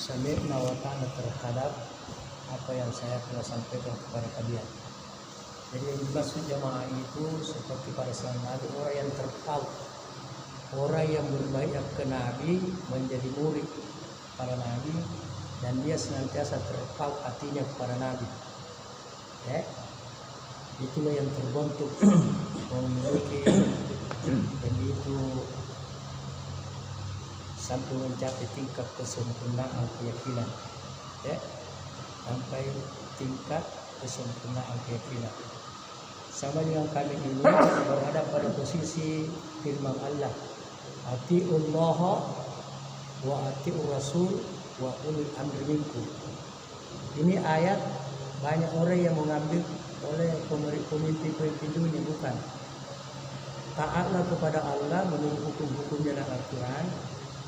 sami'na wa ta'na terhadap apa yang saya telah sampaikan kepada kalian. Jadi yang dimaksud jamaah itu seperti para sahabat Nabi, orang yang terpaut, orang yang berbaikat ke Nabi, menjadi murid para Nabi, dan dia senantiasa terpaut hatinya kepada Nabi. Itulah yang terbentuk memiliki dan itu sampai mencapai tingkat kesempurnaan keyakinan, sampai tingkat kesempurnaan keyakinan. Sama dengan kami ini berada pada posisi firman Allah, ati'ullah wa ati'ur rasul wa ulil amri minkum. Ini ayat banyak orang yang mengambil oleh pemimpin dunia, bukan. Taatlah kepada Allah menurut hukum-hukumnya dan Al-Quran,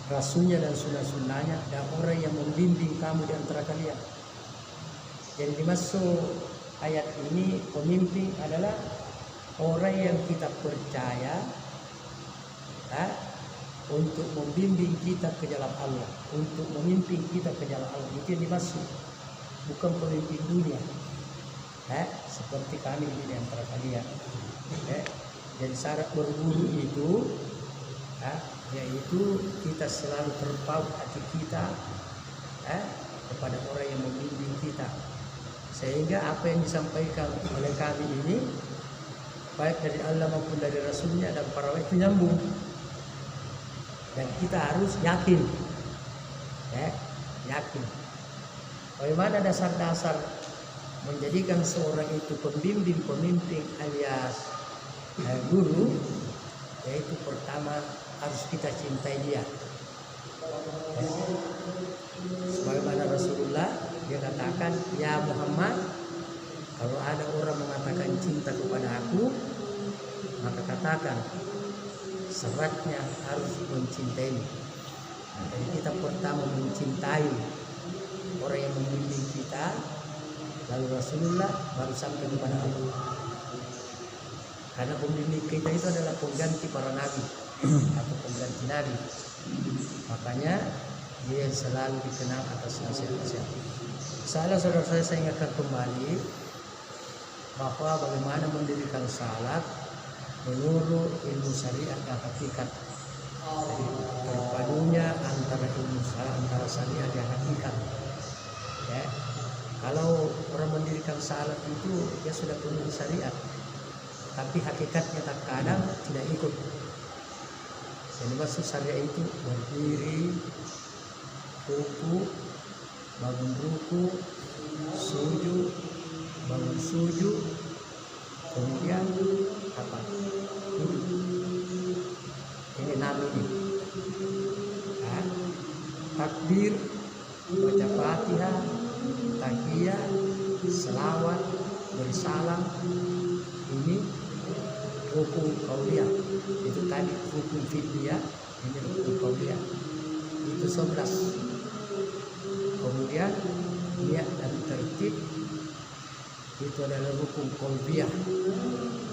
Rasulnya dan sunnah-sunnahnya, dan orang yang membimbing kamu di antara kalian. Jadi dimaksud ayat ini pemimpin adalah orang yang kita percaya untuk membimbing kita ke jalan Allah, untuk memimpin kita ke jalan Allah. Itu yang dimaksud, bukan pemimpin dunia. Seperti kami ini di antara kalian. Jadi syarat berguru itu yaitu kita selalu terpaut hati kita kepada orang yang membimbing kita, sehingga apa yang disampaikan oleh kami ini baik dari Allah maupun dari Rasulnya dan para wali itu nyambung, dan kita harus yakin. Yakin. Bagaimana dasar-dasar menjadikan seorang itu pembimbing, pemimpin alias guru? Yaitu pertama harus kita cintai dia. Sebagaimana Rasulullah dia katakan, ya Muhammad, kalau ada orang mengatakan cinta kepada aku, maka katakan syaratnya harus mencintai. Jadi kita pertama mencintai orang yang membimbing kita, lalu Rasulullah, baru sampai kepada Allah. Karena pembimbing kita itu adalah pengganti para nabi atau pengganti nabi. Makanya dia selalu dikenal atas nasihat-nasihat. Saudara saya ingatkan kembali bahwa bagaimana mendirikan salat menurut ilmu syariat dan hakikat. Jadi terpadunya antara ilmu antara syariat dan hakikat. Kalau orang mendirikan salat itu dia sudah penuh syariat, tapi hakikatnya terkadang tidak ikut. Jadi maksud syariat itu berdiri, ruku, bangun ruku, sujud, bangun sujud, kemudian apa? Ini namanya takbir, baca Fatihah, tahiyat, selawat, bersalam. Ini rukun qauliyah. Itu tadi rukun fi'liyah, ini rukun qauliyah. Itu 11. Kemudian niat dan tertib itu adalah rukun qalbiyah.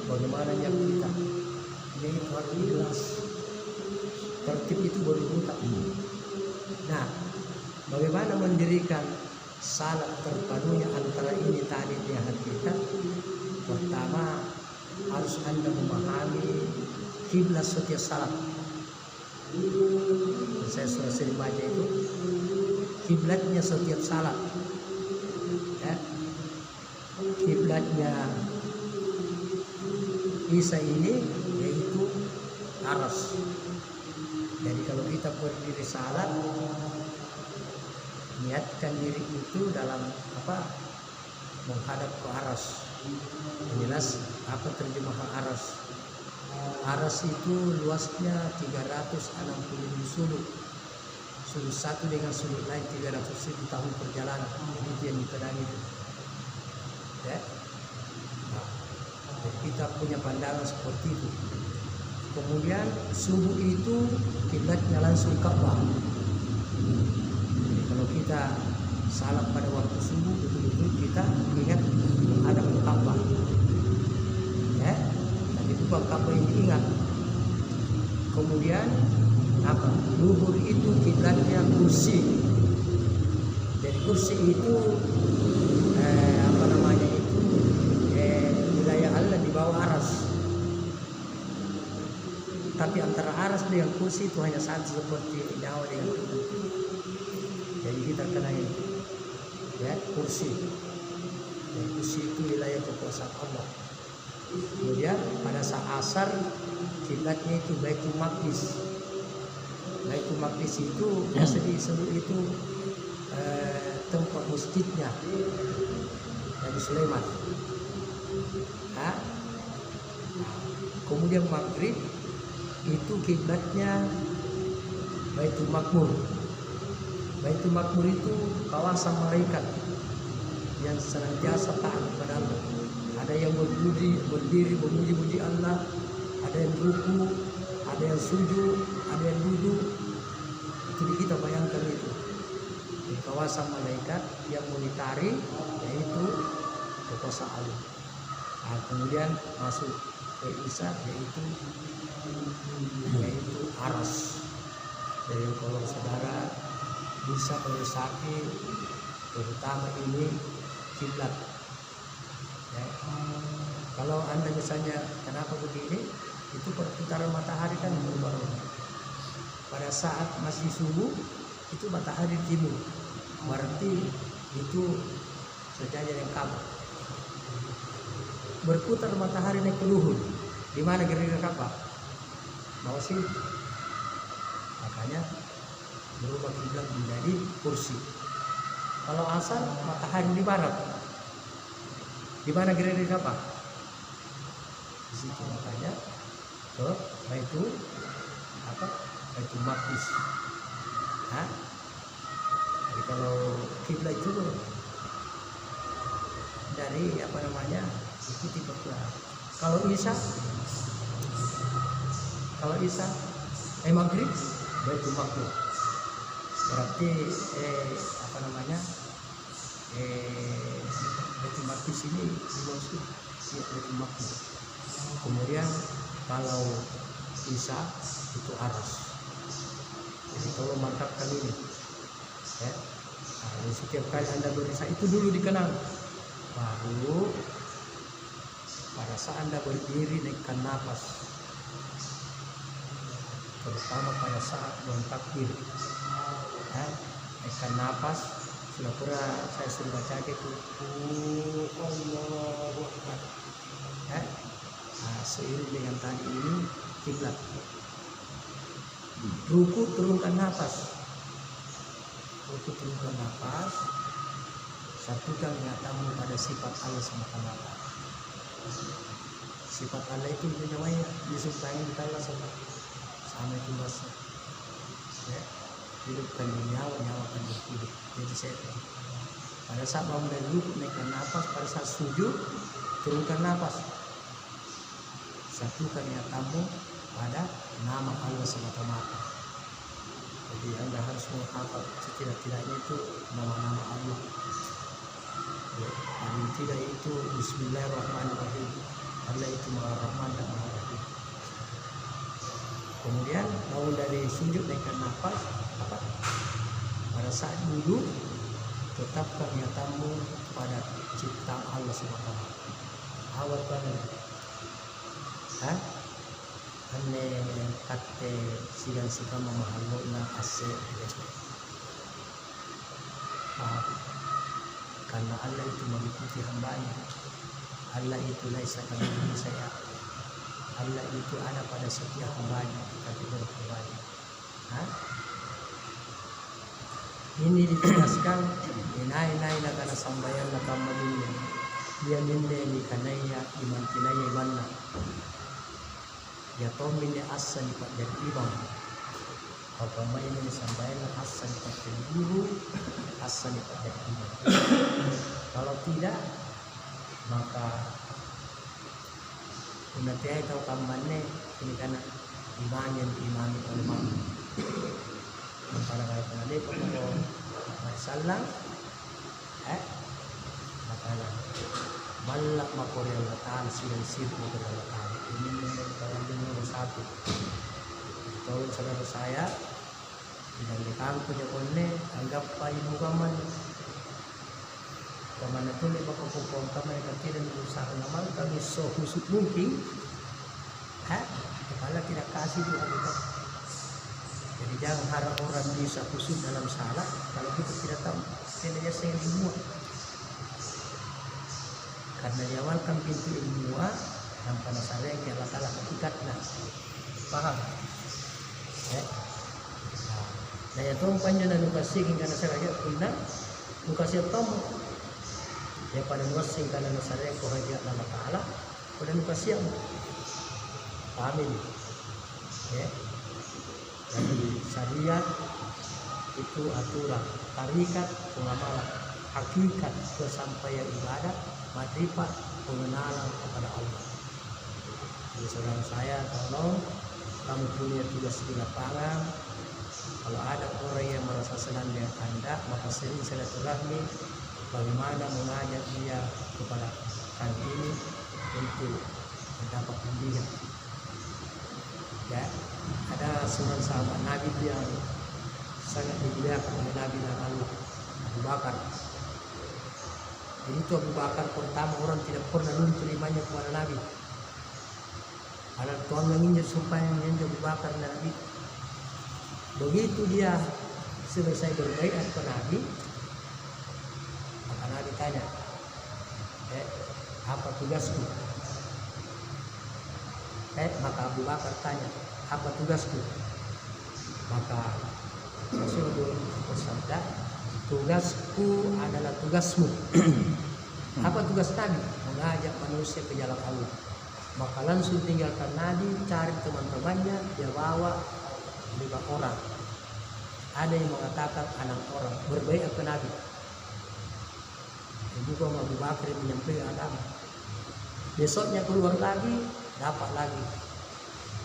Bagaimana yang kita ini harus ikhlas. Tertib itu baru buta. Nah, bagaimana mendirikan salat terpadunya antara ini tadi di hakikat? Pertama harus Anda memahami kiblat setiap salat. Saya sudah sering baca itu kiblatnya setiap salat. Kiblatnya Isa ini yaitu aras. Jadi kalau kita berdiri salat, niatkan diri itu dalam menghadap ke aras. Jelas apa terjemahan aras? Aras itu luasnya 360 sudut. Sudut satu dengan sudut lain 300 tahun perjalanan. Jadi itu yang dipandang itu. Kita punya pandangan seperti itu. Kemudian subuh itu kiblatnya langsung Ka'bah. Jadi kalau kita salat pada waktu subuh, betul-betul kita ingat menghadap ke Ka'bah. Dan itu Ka'bah yang diingat. Kemudian Zuhur itu kiblatnya kursi. kursi itu apa namanya itu wilayah Allah di bawah aras. Tapi antara aras dengan kursi itu hanya satu, seperti nyawa dengan tubuh. Jadi kita kena ini, ya, kursi. Dan kursi itu wilayah kekuasaan Allah. Kemudian pada saat asar kiblatnya itu Baitul Maqdis. Baitul Maqdis itu biasa disebut itu tempat masjidnya Nabi Sulaiman. Kemudian maghrib itu kiblatnya Baitul Makmur. Baitul Makmur itu kawasan malaikat yang senantiasa taat kepada Allah. Ada yang berdiri memuji-muji Allah, ada yang ruku, ada yang sujud, ada yang duduk. Itu kita bayangkan itu. Di kawasan malaikat yang monitari yaitu kekuasaan Allah. Kemudian masuk ke Isa yaitu aras. Jadi kalau saudara bisa meresaki terutama ini kiblat. Ya. Kalau anda misalnya kenapa begini? Itu perputaran matahari kan berubah. Pada saat masih subuh itu matahari timur, berarti itu sejajar yang Ka'bah. Berputar matahari naik ke luhur. Di mana kira-kira Ka'bah? Bawah sini. Makanya berubah kiblat menjadi kursi. Kalau asar matahari di barat. Di mana kira-kira Ka'bah? Di situ makanya ke Baitul Maqdis. Jadi kalau kiblat itu dari apa namanya ikuti perkiraan. Kalau Isya maghrib Baitul Maqdis. Berarti apa namanya Baitul Maqdis ini dimaksud Baitul Maqdis. Kemudian kalau Isya itu aras. Jadi tolong mantapkan ini, ya. Nah, setiap kali anda berisya itu dulu dikenang, baru pada saat anda berdiri naikkan nafas, terutama pada saat takbir, ya, naikkan nafas. Sudah pernah saya suruh baca itu, Allahu Akbar, ya. Nah, seiring dengan tadi ini kiblat. Ruku turunkan nafas. Satukan ingatamu pada sifat Allah semata-mata. Sifat Allah itu namanya disukai kita Allah sama itu rasa. Ya, hidupkan nyawa kan hidup. Jadi saya pada saat bangun dari ruku naikkan nafas, pada saat sujud turunkan nafas. Satukan ingatamu pada nama Allah semata-mata. Jadi anda harus menghafal setidak-tidaknya itu nama-nama Allah. Ya, paling tidak itu Bismillahirrahmanirrahim. Allah itu Maha Rahman dan Maha Rahim. Kemudian bangun dari sujud naikkan nafas. Pada saat duduk tetapkan niatamu pada ciptaan Allah SWT. Awal banget. Ane kate sigan sika memahami ase. Karena Allah itu mengikuti hambanya. Allah itu laisa kamitslihi syai'. Allah itu ada pada setiap hambanya, tapi berhambanya. Ini dijelaskan inai nakana sambayan nakamalin dia ninde ni kanaya iman kinaya imanna ya tomine asani pak jadi imam apa ini sambayan asani pak jadi guru asani pak jadi imam. Kalau tidak maka unatiai tahu kamanne ini karena imani ulama para kaya penade masalah makalah malak makori Allah Ta'ala sir makori Allah Ta'ala ini nomor satu. Tolong saudara saya dan di kampung Japonnya anggap Pak Ibu Kaman kemana tuh nih bapak kupon kemana tidak berusaha namal kami so husuk mungkin, kepala tidak kasih tuh hakikat. Jadi jangan harap orang bisa husuk dalam salah kalau kita tidak tahu sebenarnya saya dibuat. Karena diawalkan pintu ilmu dan pada saya yang Allah Ta'ala hakikatnya paham ya. Nah ya tuh panjang dan nukasi karena saya lagi punah nukasi tomo ya pada nuasing karena saya yang kohajat Allah Ta'ala pada nukasi yang paham ini ya. Jadi syariat itu aturan, tarikat pengamalan, hakikat kesampaian ibadah, makrifat pengenalan kepada Allah. Jadi saudara saya, tolong kamu punya tugas di lapangan. Kalau ada orang yang merasa senang dengan Anda, maka sering silaturahmi bagaimana mengajak dia kepada kami ini untuk mendapat bimbingan. Ya, ada seorang sahabat Nabi yang sangat dimuliakan oleh Nabi dan Allah, Abu Bakar. Jadi itu Abu Bakar pertama orang tidak pernah luntur imannya kepada Nabi. Padahal Tuhan menginjak sumpah yang Abu Bakar dan Nabi. Begitu dia selesai berbaiat ke Nabi, maka Nabi tanya, apa tugasku? Maka Abu Bakar tanya, apa tugasku? Maka Rasulullah bersabda, tugasku adalah tugasmu. Apa tugas Nabi? Mengajak manusia ke jalan Allah. Maka langsung tinggalkan Nabi, cari teman-temannya, dia bawa 5 orang. Ada yang mengatakan 6 orang berbaiat ke Nabi. Dan juga Abu Bakar menyampaikan agama. Besoknya keluar lagi, dapat lagi.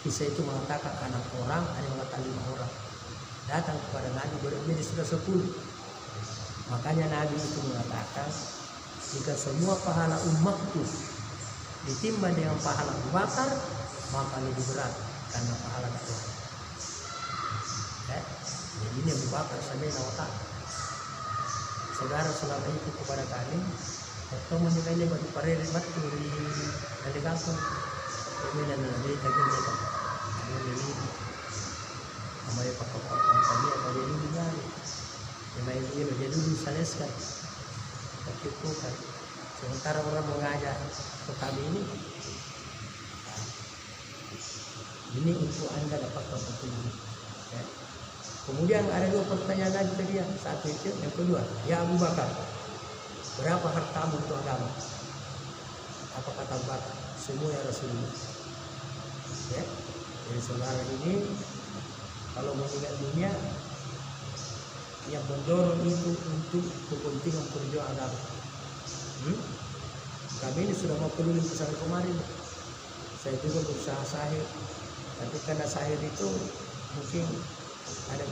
Kisah itu mengatakan 6 orang, ada yang mengatakan 5 orang. Datang kepada Nabi menjadi sudah 10. Makanya Nabi itu mengatakan, jika semua pahala umatku ditimbang dengan pahala Abu Bakar, maka lebih berat karena pahala dakwah. Jadi ini Abu Bakar sampai nawata. Saudara selama itu kepada kami, atau menilainya bagi para ribat di kampung. Kami dan nanti tadi mereka, kami ini, kami pakai kami apa jadi dengan, kami ini menjadi dulu saleskan, tercukupkan. Sementara orang mengajar ke kami ini untuk Anda dapat petunjuk. Ya. Kemudian ada 2 pertanyaan lagi ke dia. Satu itu, yang kedua, ya Abu Bakar, berapa hartamu untuk agama? Apa kata Abu Bakar? Semua ya Rasulullah. Ya, jadi saudara ini kalau meninggal dunia, yang mendorong itu untuk kepentingan perjuangan agama. Kami ini sudah mau keliling ke sana kemarin. Saya juga berusaha sahir, tapi karena sahir itu mungkin ada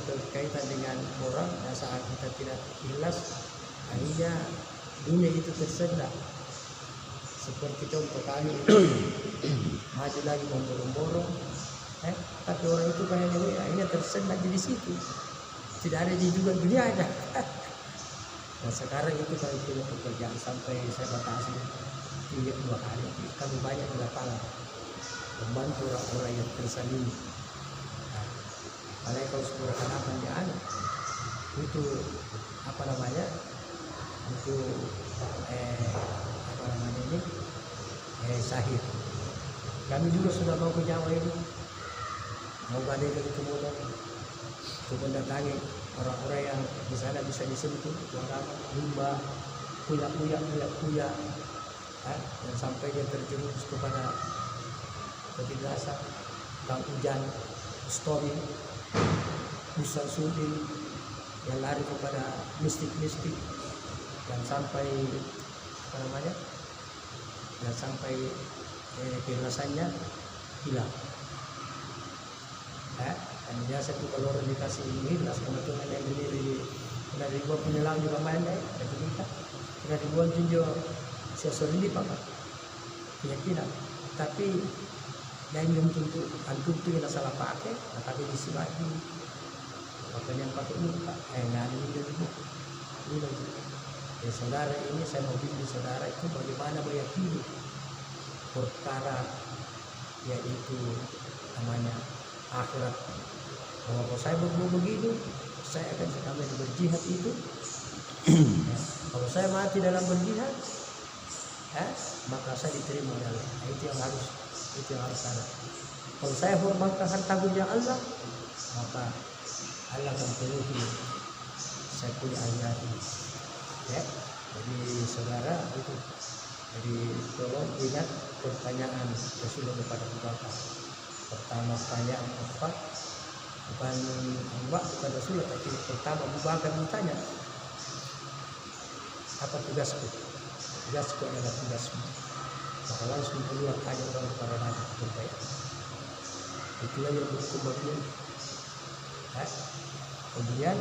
berkaitan dengan orang, dan saat kita tidak jelas, akhirnya dunia itu tersendat. Seperti contoh kami maju lagi memborong-borong, tapi orang itu kayaknya akhirnya tersendat di situ. Tidak ada juga dunia aja. Nah sekarang itu kami punya pekerjaan sampai saya batasi 3-2 kali. Kami banyak di lapangan membantu orang-orang yang tersandung. Kalau sebuah harapan dia itu apa namanya itu apa namanya ini sahih. Kami juga sudah mau ke Jawa ini, mau badai ke motor untuk mendatangi orang-orang yang di sana bisa disentuh agama, limba, kuya, dan sampai dia terjerumus kepada ketidasan, Kang Ujan, story, Ustaz Sudin yang lari kepada mistik-mistik dan sampai apa namanya, dan sampai keikhlasannya hilang. Dan biasa itu kalau orang dikasih ikhlas, kebetulan yang berdiri sudah dibuat penyelang juga main dan kita sudah dibuat juga sesuatu ini pak keyakinan, tapi yang belum tentu antum itu yang salah pakai, tapi diisi lagi pakai yang pakai ini pak nggak ada ini lagi. Jadi saudara ini saya mau bimbing saudara itu bagaimana meyakini perkara yaitu namanya akhirat. Bahwa kalau saya berbuat begini, saya akan sekali berjihad itu. Ya, kalau saya mati dalam berjihad, maka saya diterima oleh Allah. Itu yang harus ada. Kalau saya hormatkan harta benda Allah, maka Allah akan penuhi saya punya ayat ini. Ya, jadi saudara itu. Jadi tolong ingat pertanyaan Rasulullah kepada Abu Bakar. Pertama pertanyaan apa? Bukan Rasulullah, tapi pertama Abu Bakar bertanya, apa tugasku? Tugasku adalah tugasmu. Maka langsung keluar ada orang para nabi berbayar. Itulah yang berkembang. Kemudian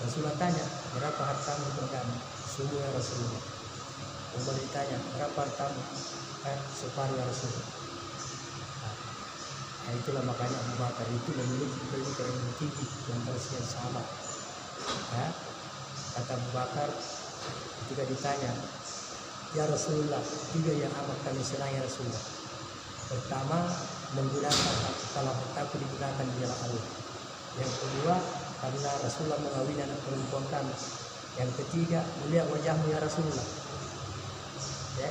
Rasulullah tanya, berapa hartamu beragama? Semua ya Rasulullah. Umar ditanya, berapa hartamu? Separuh ya Rasulullah. Nah, itulah makanya Abu Bakar itu memiliki predikat yang tinggi yang tersekian sahabat. Kata Abu Bakar ketika ditanya, ya Rasulullah, 3 yang amat kami senang ya Rasulullah. Pertama, menggunakan kalau hartaku digunakan di jalan Allah. Yang kedua, karena Rasulullah mengawini anak perempuan kami. Yang ketiga, melihat wajahmu ya Rasulullah. Ya,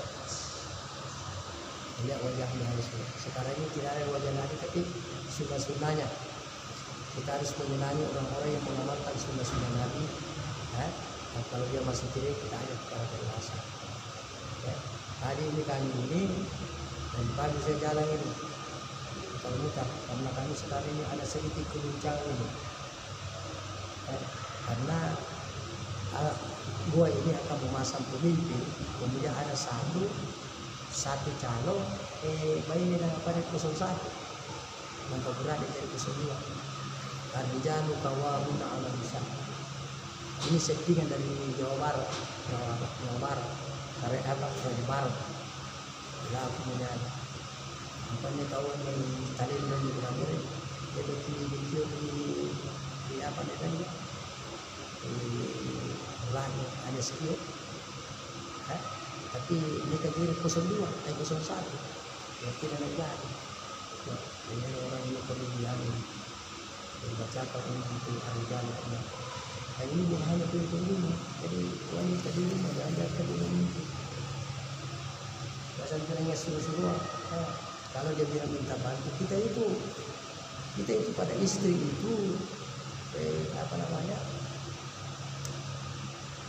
melihat wajahmu ya Rasulullah. Sekarang ini tidak ada wajah lagi, tapi sunnah-sunnahnya. Kita harus menyenangi orang-orang yang mengamalkan sunnah-sunnah Nabi. Dan kalau dia masih tidak, kita ajak kepada dewasa. Ya, hari ini kami ini dan pagi saya jalan ini kalau mutar karena kami sekarang ini ada sedikit keguncangan ini. Karena gua ini akan memasang pemimpin, kemudian ada satu calon bayi dengan pada 01 maka berada dari 02. Arjalu qawwamuna 'ala nisa. Ini settingan dari Jawa Barat. Karena Jawa Barat. Ya kemudian nampaknya kawan dari Thailand dan juga Amerika dia bikin video di apa namanya lagu ada sekian tapi mereka kira 02 01 ya tidak naik lagi ya, ini orang yang perlu diambil dibacakan untuk artinya dan ini bukan hanya pemimpin jadi wanita di rumah diajarkan di rumah bahasa bilangnya suruh-suruh kalau dia bilang minta bantu kita itu pada istri itu apa namanya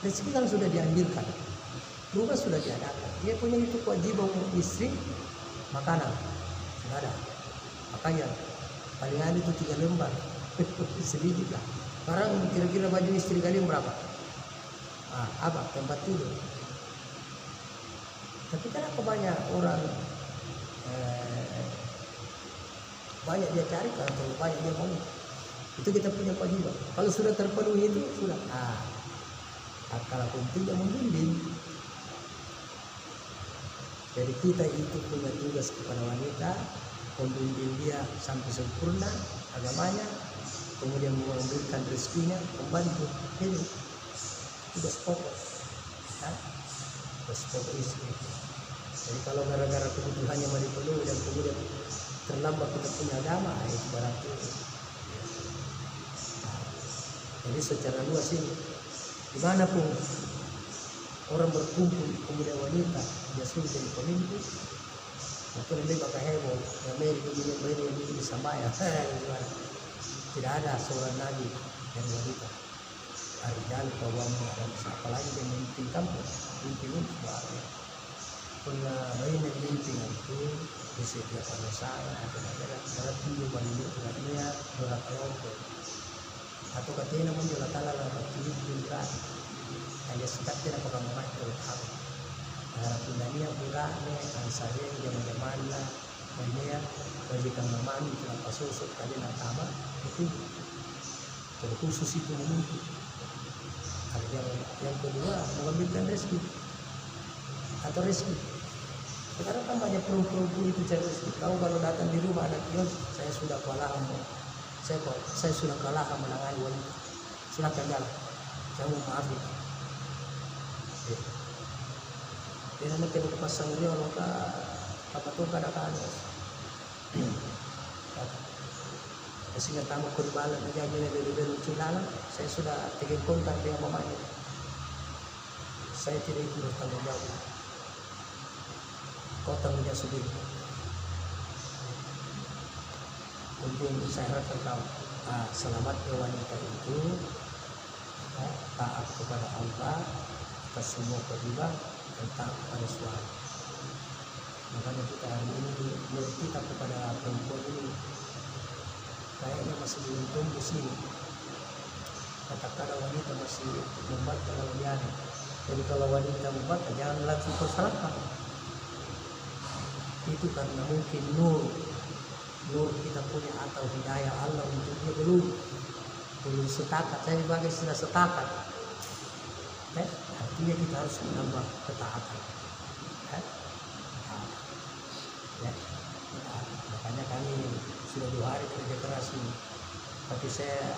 rezeki kan sudah diambilkan rumah sudah diadakan dia punya itu kewajiban istri makanan sudah ada makanya paling ada itu 3 lembar sedikit lah sekarang kira-kira baju istri kalian berapa apa tempat tidur tapi kenapa banyak orang banyak dia cari karena terlalu banyak dia mau itu kita punya kewajiban kalau sudah terpenuhi itu sudah kalau penting dia membimbing jadi kita itu punya tugas kepada wanita membimbing dia sampai sempurna agamanya kemudian memberikan rezekinya membantu ini tugas pokok tugas pokok istri. Jadi kalau gara-gara kebutuhannya mau dipenuhi dan kemudian terlambat kita punya agama, itu berarti. Jadi secara luas ini, dimanapun orang berkumpul kemudian wanita dia sudah jadi pemimpin, maka lebih bakal heboh. Yang Amerika ini bisa bayar. Tidak ada seorang nabi yang wanita. Arjal qawwamuna 'ala nisa, apalagi dia memimpin kampung, memimpin sebuah punya bayi memimpin itu di setiap masalah atau negara berarti dia banyak dengannya berat kelompok atau katanya namun dia kala lah pilih juga hanya sekatnya apakah memakai hak pindahnya beratnya ansarnya yang mana dia bajikan memani kenapa sosok kalian atama itu terkhusus itu memimpin. Yang kedua mengambilkan rezeki atau rezeki. Sekarang kan banyak perempuan itu cari rezeki. Kau kalau datang di rumah ada kios, saya sudah kewalahan, saya sudah kalah menangani wanita. Silakan jalan, saya mau maafin. Kaya na pinagpasang rin ano ka kapatong ka na kanos. Kasi nga tamo ko bala na dyan yung nililibel ng kilala. Saya sudah tigil kontak dengan mamanya. Saya tidak ikut bertanggung jawab. Kau tanggung jawab sendiri. Untuk saya harapkan tahu selamatnya wanita itu taat kepada Allah atas semua kewajiban dan taat kepada suami. Makanya kita hari ini menurut kita kepada perempuan ini kayaknya masih belum tumbuh sini. Katakanlah wanita masih membantah kalau biasa. Jadi kalau wanita membantah jangan langsung persalahkan. Itu karena mungkin nur kita punya atau hidayah Allah untuk dia belum setakat. Saya sebagai sudah setakat. Artinya kita harus menambah ketaatan. Makanya kami sudah 2 hari kerja keras ini. Tapi saya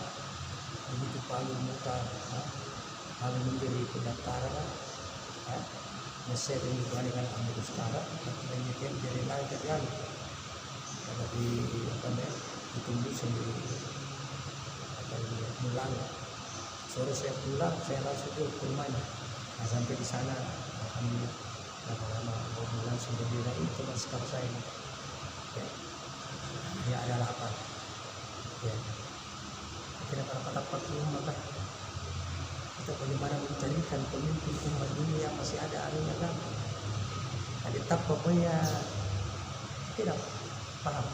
begitu paling muka kami menjadi pendaftaran. Saya dengan ambil sekarang. Dan jadi lain terjadi. Tapi ditunggu sendiri akan pulang. Sore saya pulang, saya langsung ke rumahnya. Nah, sampai di sana alhamdulillah lama-lama bulan sudah bila itu teman sekarang saya ini. Ya. Dia ada 8. Ya. Kita dapat rumah kan. Kita bagaimana mencarikan pemimpin umat ini yang masih ada anunya kan. Ada tetap pokoknya tidak paham.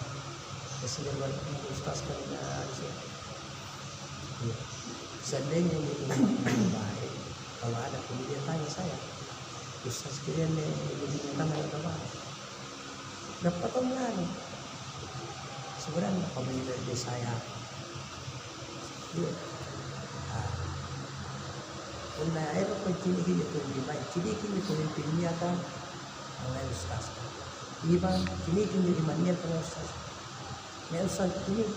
Presiden wali ustaz kerja di sini. Ya. Seandainya ini baik, kalau ada kemudian tanya saya, ustaz kalian begini kan ada apa? Dapat online. Sebenarnya apabila dia saya, dia, online air apa cini kini tu lebih baik. Cini kini pemimpinnya kan oleh ustaz. Iba cini kini di mana pun ustaz. Ya ustaz ini.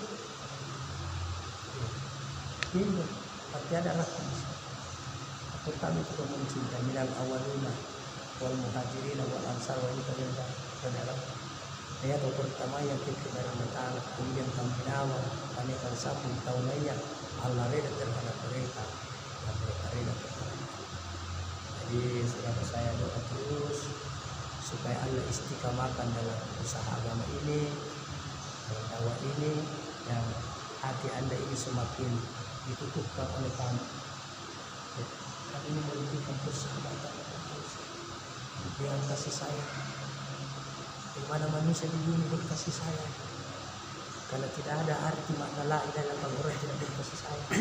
Ini pasti ada lah. Pertama kita mencintai minal awaluna wal muhajirin wal ansar wal muhajirin dan dalam ayat pertama yang kita dari kemudian kami awal panekan sapu tahunnya Allah reda terhadap mereka dan mereka reda terhadap. Jadi saudara saya doa terus supaya Allah istiqamahkan dalam usaha agama ini, dalam dakwah ini, yang hati Anda ini semakin ditutupkan oleh kami. Kami ini menunjukkan persahabatan dengan kasih sayang. Di mana manusia di dunia berkasih sayang. Karena tidak ada arti makna la ilaha illallah kalau orang tidak berkasih sayang.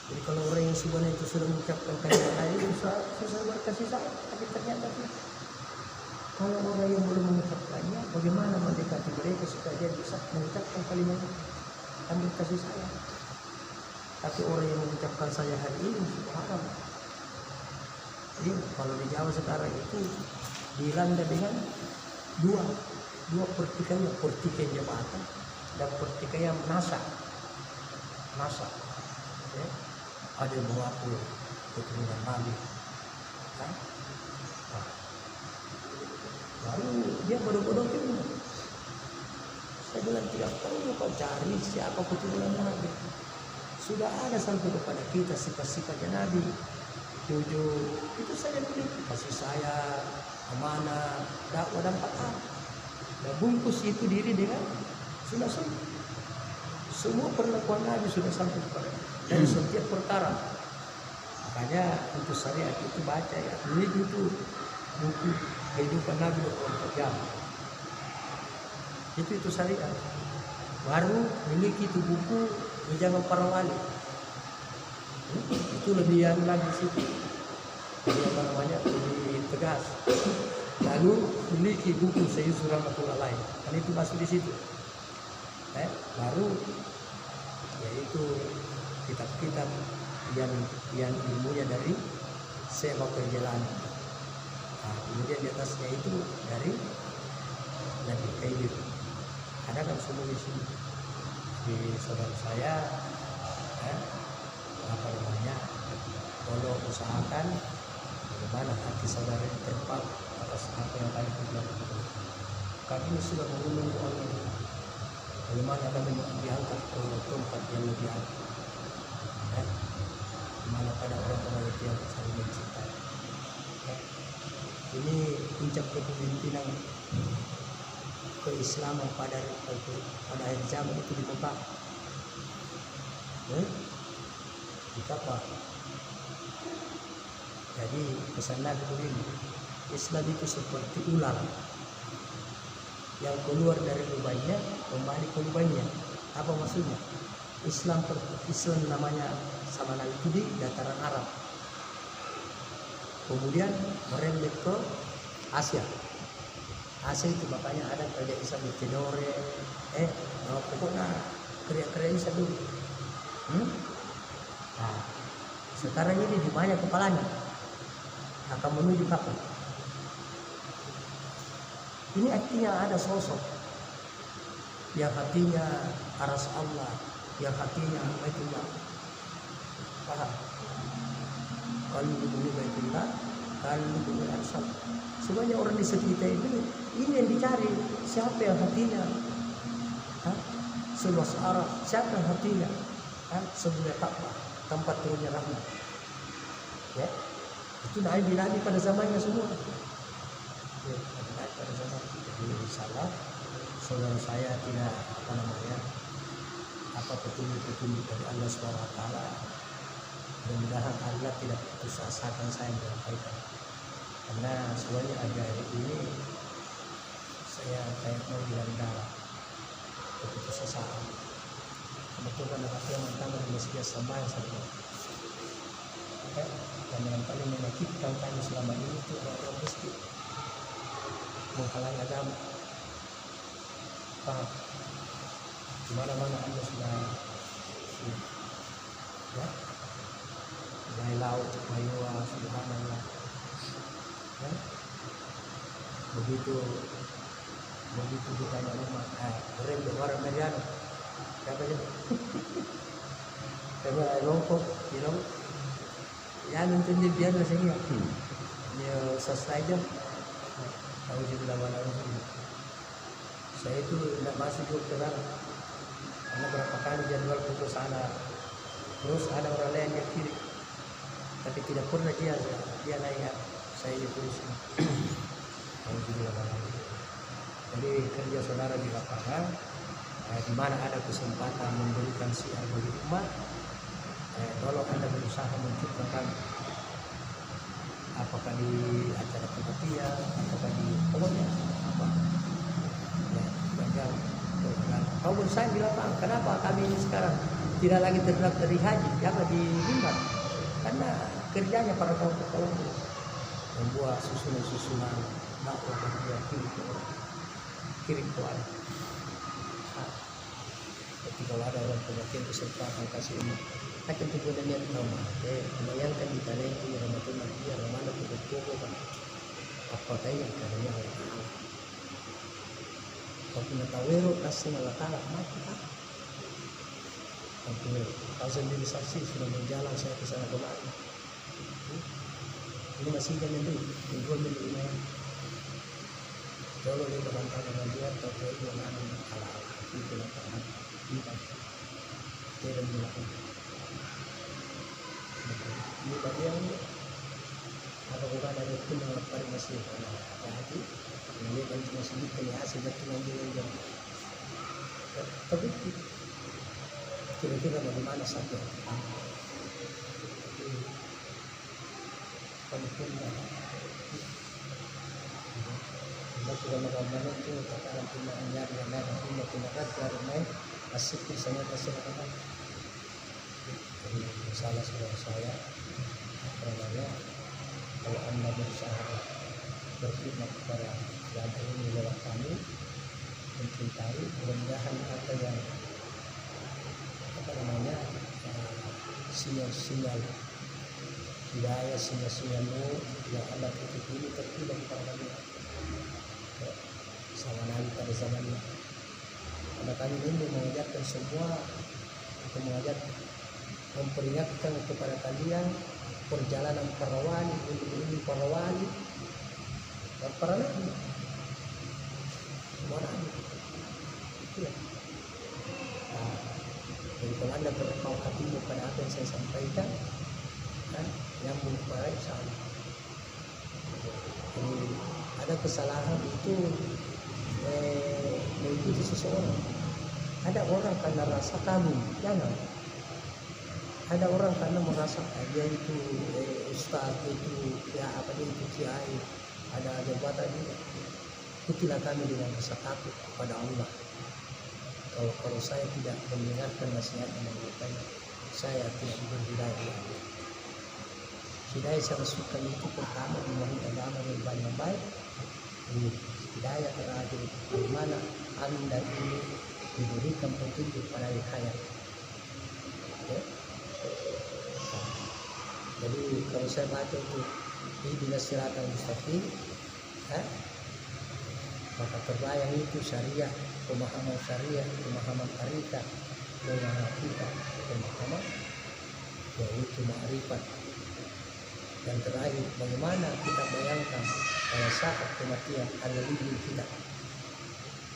Jadi kalau orang yang sebenarnya itu sudah mengucapkan kalimat itu susah berkasih sayang, tapi ternyata tidak. Kalau orang yang belum mengucapkannya, bagaimana mendekati mereka supaya dia bisa mengucapkan kalimat itu? Ambil kasih sayang. Tapi orang yang mengucapkan saya hari ini subhanallah. Jadi kalau di Jawa sekarang itu dilanda dengan dua pertikaian jabatan dan pertikaian nasa. Ya. Ada yang mengaku keturunan Nabi. Nah. Lalu dia bodoh-bodoh itu. Saya bilang tidak perlu kau cari siapa keturunan Nabi. Sudah ada sampai kepada kita sifat-sifatnya Nabi. Jujur, itu saja dulu. Kasih sayang, amanah, dakwah dan patah. Dan bungkus itu diri dengan sunnah. Semua perlakuan Nabi sudah sampai kepada dari setiap perkara. Makanya untuk syariat itu baca ya. Ini itu buku kehidupan Nabi 24 jam. Itu syariat. Baru miliki itu buku Menjaga Para Wali. Itu lebih yang lagi situ. Jadi apa namanya lebih tegas. Lalu miliki buku Sayyid Rahmatullah Alaih. Dan itu masuk di situ. Baru yaitu kitab-kitab yang ilmunya dari Syekh Bakar Jilani. Nah, kemudian di atasnya itu dari Nabi Qayyim. Ada kan semua di sini. Di saudara saya apa namanya usahakan bagaimana hati saudara terpaut atas apa yang kami lakukan. Kami sudah mengundang Allah, bagaimana kami diangkat ke tempat yang lebih atas, di mana pada orang-orang itu yang saling mencintai. Ini puncak kepemimpinan keislaman pada akhir zaman itu di Mekah. Di Ka'bah. Jadi pesan Nabi begini, Islam itu seperti ular yang keluar dari lubangnya kembali ke lubangnya. Apa maksudnya? Islam namanya sama Nabi itu di dataran Arab, kemudian merembet ke Asia. Asia itu makanya ada kerajaan Islam di Tidore, pokoknya kerajaan Islam dulu. Nah, sekarang ini di mana kepalanya akan menuju kapan? Ini artinya ada sosok yang hatinya aras Allah, yang hatinya Baitullah. Paham? Kalau dulu Baitullah, kalau dulu Arsal. Semuanya orang di sekitar ini yang dicari. Siapa yang hatinya seluas Arab? Siapa yang hatinya sebelah Ka'bah, tempat turunnya rahmat? Ya, itu nabi-nabi pada zamannya semua. Ya, pada zaman itu. Jadi insyaallah saudara saya tidak petunjuk dari Allah SWT. Mudah-mudahan Allah tidak putus asakan saya menyampaikan, karena semuanya ada ini saya kayak mau dilanda keputus asaan. Kebetulan ada yang mentang di masjid sama yang saya dan yang paling menyakitkan kami selama ini itu orang miskin menghalangi agama. Paham? Di mana-mana Allah sudah ya, dari laut, Mayua, subhanallah. Ya? Begitu ditanya umat, keren orang Mariano, siapa aja? Siapa Longkok, Hilong? Ya nonton di biar rasanya. Dia subscribe. Tahu juga mana saya itu tidak masuk ke sana karena berapa kali jadwal ke sana, terus ada orang lain yang kiri, tapi tidak pernah dia naik, saya terus tahu juga mana. Jadi kerja saudara di lapangan, di mana ada kesempatan memberikan siar bagi umat, tolong Anda berusaha menciptakan, apakah di acara kematian, apakah di pokoknya apa ya, kau berusaha di lapangan. Kenapa kami ini sekarang tidak lagi terdaftar di haji, jangan di mimbar, karena kerjanya para kaum membuat susunan dakwah bagi kirim ke orang. Jadi kalau ada orang penyakitan kesempatan kasih ini, akan tujuan niat nama. Bayangkan di tanah itu Ramadan dia Ramadan itu kan apa kaya karena Allah. Kalau punya tawero kasih Allah Taala mati kan. Kalau sendiri saksi sudah berjalan saya ke sana kemari. Ini masih kan itu dua minggu ini. Kalau dia berantah dengan dia atau dia menanam ala itu lakukan kita tidak dilakukan. Ini bagian apa bukan ada itu mengapa masih hati ini kan cuma sedikit ya hasil dengan dia tapi kira-kira bagaimana saja pentingnya sudah menggambar itu tekanan timahnya yang ada timah karena asik misalnya terserah jadi salah saudara saya karena kalau Anda berusaha berkhidmat kepada agama ini lewat kami mencintai mudah-mudahan apa yang sinyal hidayah sinyal nur yang Allah titip ini terpilih kepada kami sama Nabi pada zamannya. Karena kami ini mengajarkan semua untuk mengajar memperingatkan kepada kalian perjalanan para wali, ini para wali, dan para nabi, semua nabi. Itu ya. Nah, jadi kalau Anda terpaut hatimu pada apa yang saya sampaikan, nyambung kepada insyaAllah. Jadi ada kesalahan itu mengikuti seseorang. Ada orang karena rasa kagum, jangan. Ada orang karena merasa dia itu ustaz, itu ya apa dia itu kiai, ada jabatan juga. Ikutilah kami dengan rasa takut kepada Allah. Kalau saya tidak mendengarkan nasihat yang menyampaikan, saya tidak diberi hidayah. Hidayah saya suka itu pertama memahami agama yang banyak baik. Hidayah terakhir bagaimana Anda ini diberikan petunjuk pada hidayah. Okay? Jadi kalau saya baca itu ihdinas siratal mustaqim, maka terbayang itu syariah, pemahaman syariah, pemahaman tarikat, pemahaman hakikat, pemahaman yaitu ma'rifat. Dan terakhir, bagaimana kita bayangkan pada saat kematian ada lindung kita.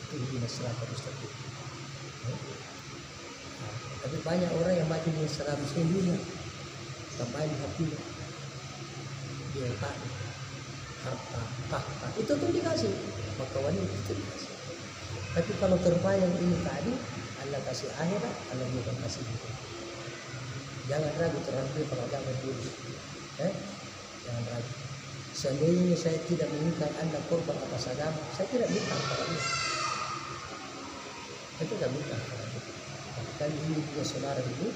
Itu ihdinas siratal mustaqim. Tapi banyak orang yang mati dengan 100 dunia, tambahin hatinya, dia tadi harta, tahta, itu tuh dikasih, maka wanita itu dikasih. Tapi kalau terbayang ini tadi, Allah kasih akhirat, Allah juga kasih hidup. Jangan ragu terhadap para agama dulu, jangan ragu. Seandainya saya tidak meminta Anda korban atas agama, saya tidak minta kepada Allah. Saya tidak minta kepada Allah. Kali ini juga saudara ibu,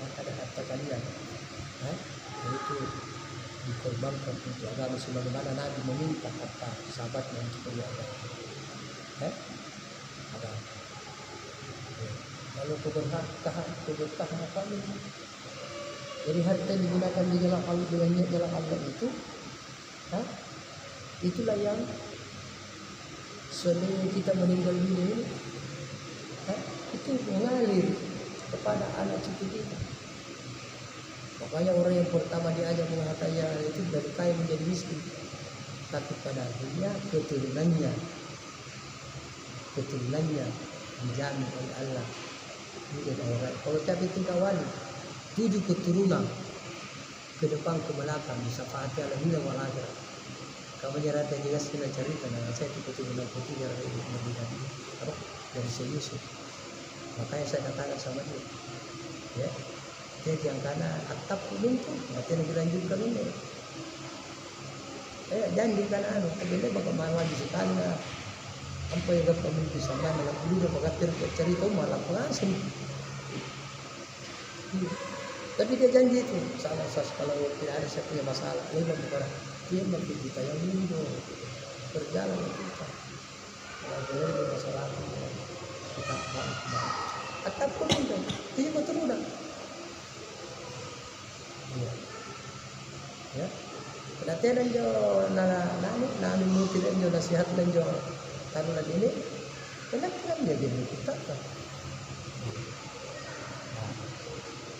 maka ada harta kalian, yaitu dikorbankan untuk agama sebagaimana Nabi meminta harta sahabatnya untuk beragama. Ada. Kalau keberkahan kami. Jadi harta yang digunakan di dalam Allah itu, itulah yang seandainya kita meninggal dunia ini, itu mengalir kepada anak cucu kita. Makanya orang yang pertama diajak mengatakan itu dari kaya menjadi miskin, tapi pada akhirnya keturunannya dijamin oleh Allah menjadi orang. Kalau tapi tingkah wali 7 keturunan ke depan ke belakang disyafaati Allah dunia wal akhirat. Kamu nyerata jelas kena cerita dengan saya itu keturunan ketiga dari Nabi dari Syekh Yusuf. Makanya saya katakan sama dia, ya, dia yang karena atap luntur, nanti yang dilanjutkan ini, janji karena kemudian bagaimana lagi sekali, apa yang dapat memiliki sampai dalam dulu dia bakal cerita malah pengasih. Tapi dia janji itu, salah kalau tidak ada saya punya masalah, dia bukan dia bagi kita yang mundur, berjalan kita, kalau boleh bermasalah kita baik. Atap pun itu, ini keturunan. Ya, berarti dan jo nani mutil dan jo nasihat dan jo taruhan ini, kenapa kan dia jadi kita?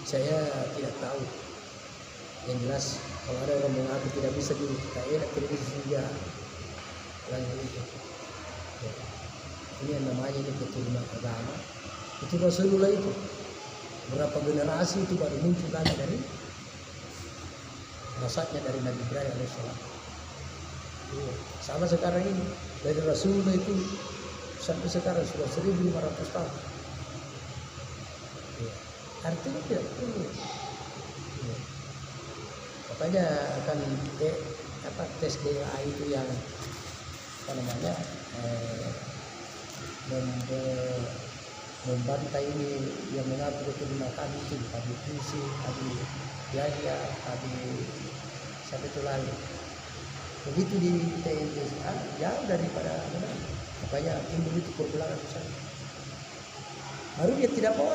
Saya tidak tahu. Yang jelas kalau ada orang mengaku tidak bisa diri kita, tidak bisa juga lanjut itu. Ya. Ini yang namanya ini keturunan agama. Itu Rasulullah itu berapa generasi itu baru muncul lagi dari rasanya dari Nabi Ibrahim alaihissalam. Sama sekarang ini dari Rasulullah itu sampai sekarang sudah 1500 tahun. Artinya tidak perlu. Makanya akan tes DNA itu yang apa namanya membantai ini yang mengaku keturunan kami itu Habib Yusuf, Habib Yahya, Habib siapa itu lalu. Begitu di TNTSA jauh daripada mana, makanya timbul itu pergolakan besar. Baru dia tidak mau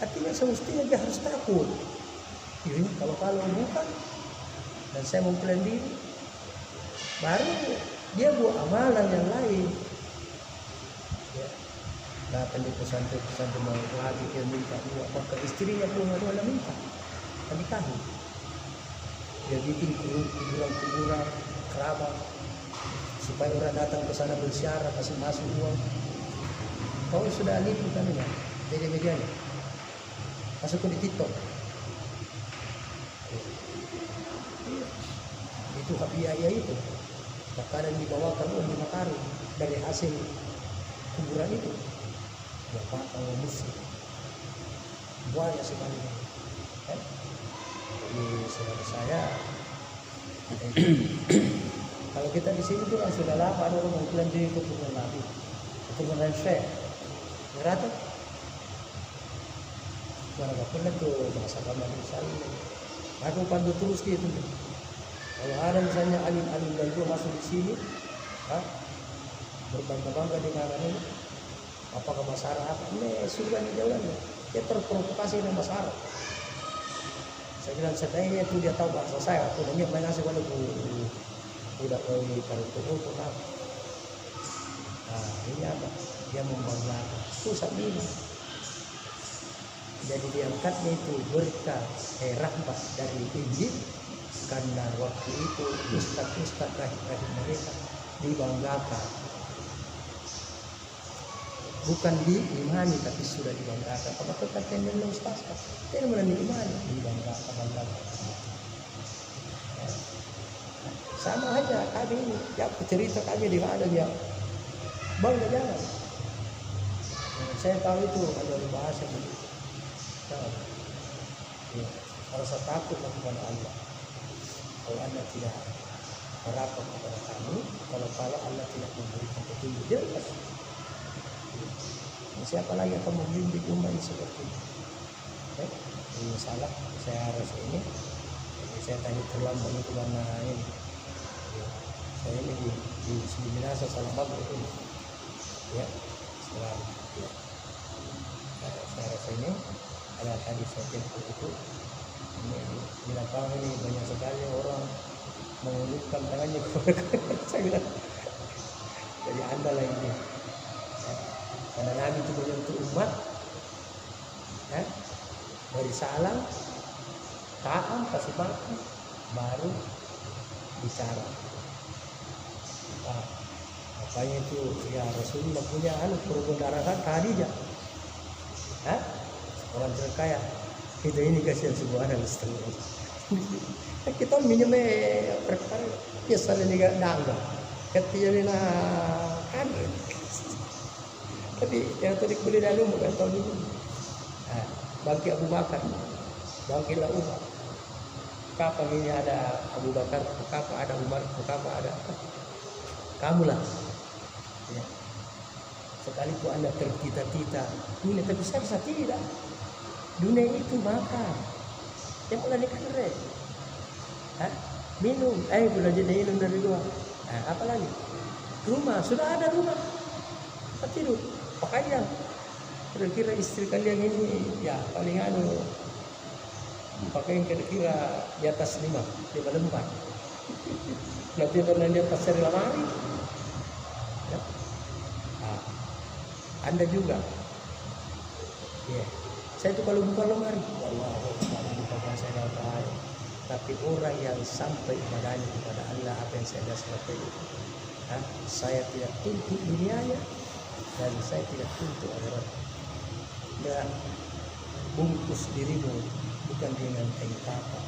artinya semestinya dia harus takut. Ini kalau bukan dan saya mempelajari diri, baru dia buat amalan yang lain. Ya. Datang di pesantren mau lagi dia minta buat maka istrinya pun ada minta, nikahi. dia bikin kuburan-kuburan keramat supaya orang datang ke sana berziarah, kasih masuk uang. Kau sudah lihat kan ya, media-medianya masuk ke di TikTok. Itu biaya itu terkadang dibawakan uang 5 karung dari hasil kuburan itu. Ya Pak, kalau musik banyak sekali kan? Jadi saudara saya kalau kita di sini tuh kan sudah lama ada orang bilang di keturunan Nabi, keturunan Syekh ngerata mana gak pernah tuh bahasa kamar misalnya aku pandu terus gitu. Kalau ada misalnya alim-alim dan itu masuk di sini berbangga-bangga dengan ini, apakah masyarakat ini surga ini jalan dia terprovokasi dengan masyarakat. Saya bilang sebenarnya itu dia tahu bahasa saya, aku udah main ngasih pada udah kali itu apa. Nah ini apa? Dia membanggakan pusat ini. Jadi diangkatnya itu berkah rahmat dari Injil karena waktu itu ustaz-ustaz rahim mereka dibanggakan. Bukan diimani tapi sudah dibanggakan. Apa kata-kata yang ustaz? Tidak boleh diimani, dibanggakan. Sama aja kami ini, ya cerita kami di mana dia bangga jangan. Saya tahu itu ada bahasa begitu. Ya, rasa takut kepada Allah. Kalau Anda tidak harapan kepada kami, kalau Allah tidak memberikan petunjuk jelas. Siapa lagi akan membimbing umat seperti ini? Ini salah, saya harus ini. Saya tadi terlambat itu karena ini. Saya ini di Minasa salah bagus itu. Ya, selalu. Ya. Saya rasa ini ada tadi saya telepon itu. Ini di lapangan ini banyak sekali orang mengulurkan tangannya kepada saya bilang. Jadi Anda lah ini. Karena Nabi itu menyentuh umat dari salam taam kasih makan baru bicara. Makanya itu ya Rasulullah punya perubahan daratan Khadijah orang terkaya kita ini kasihan sebuah anak istri kita minumnya perkara biasa ini gak nangga ketiga na kan tapi yang tadi kulit dalam bukan tahu dulu. Bangki Abu Bakar, bangkilah Umar. Kapan ini ada Abu Bakar, kapan ada Umar, kapan ada kamulah. Ya. Sekalipun Anda tertita-tita, dunia tapi saya tidak. Dunia itu makan, yang mulai dikanre, minum, boleh jadi minum dari luar. Apa lagi? Rumah sudah ada rumah, tidur. Pakaian, kira-kira istri kalian ini ya paling pakaian kira-kira di atas 5 lembar. Nanti pernah di atas seri lemari. Ya. Anda juga. Ya. Saya itu kalau buka lemari, Allah saya dapat. Tapi orang yang sampai ibadahnya kepada Allah apa yang saya seperti itu. Saya tidak tuntut dunianya. Dan saya tidak tuntut akhirat. Dan bungkus dirimu bukan dengan kain kata.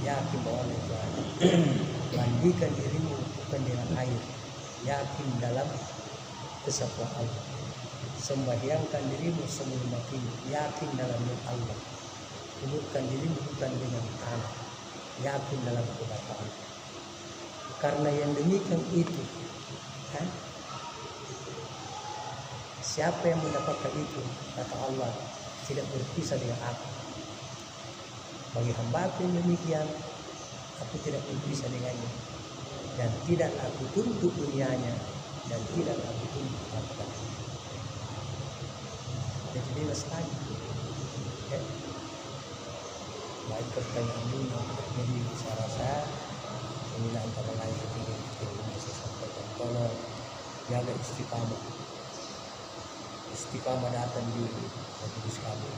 Yakin bahwa itu ada. Mandikan dirimu bukan dengan air. Yakin dalam kesatuan Allah. Sembahyangkan dirimu sebelum mati. Yakin dalam Allah. Kuburkan dirimu bukan dengan tanah. Yakin dalam kebataan. Karena yang demikian itu, siapa yang mendapatkan itu, kata Allah, tidak berpisah dengan aku. Bagi hamba yang demikian, aku tidak berpisah dengannya. Dan tidak aku tuntut dunianya, dan tidak aku tuntut harta. Jadi bebas lagi. Ya. Baik pertanyaan ini, jadi saya rasa ini antara lain yang saya sampaikan. Tolong jaga istiqamah datang di majelis kami.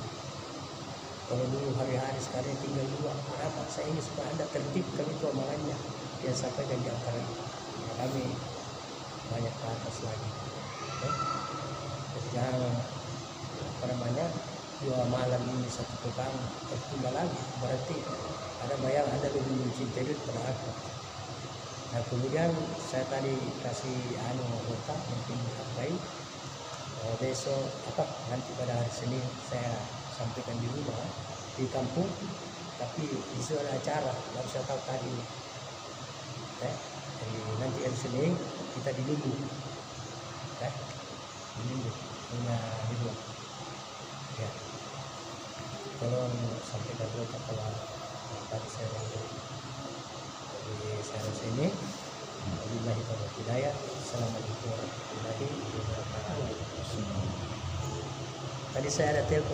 Kalau dulu hari-hari sekarang tinggal 2, kenapa? Saya ini supaya Anda tertib, kami itu amalannya. Dia sampaikan di antara kami banyak ke atas lagi. Jadi jangan apa namanya 2 malam ini 1 tukang tertunda lagi, berarti ada bayang Anda lebih mencintai daripada aku. Nah kemudian saya tadi kasih nota mungkin sampai besok nanti pada hari Senin saya sampaikan di rumah di kampung, tapi itu ada acara baru saya tahu tadi. Jadi nanti hari Senin kita di Lubu, punya di luar. Ya, tolong sampaikan dulu kalau tadi saya dari saya sini. Wabillahi taufiq hidayah. Assalamualaikum warahmatullahi wabarakatuh. Tadi saya ada telepon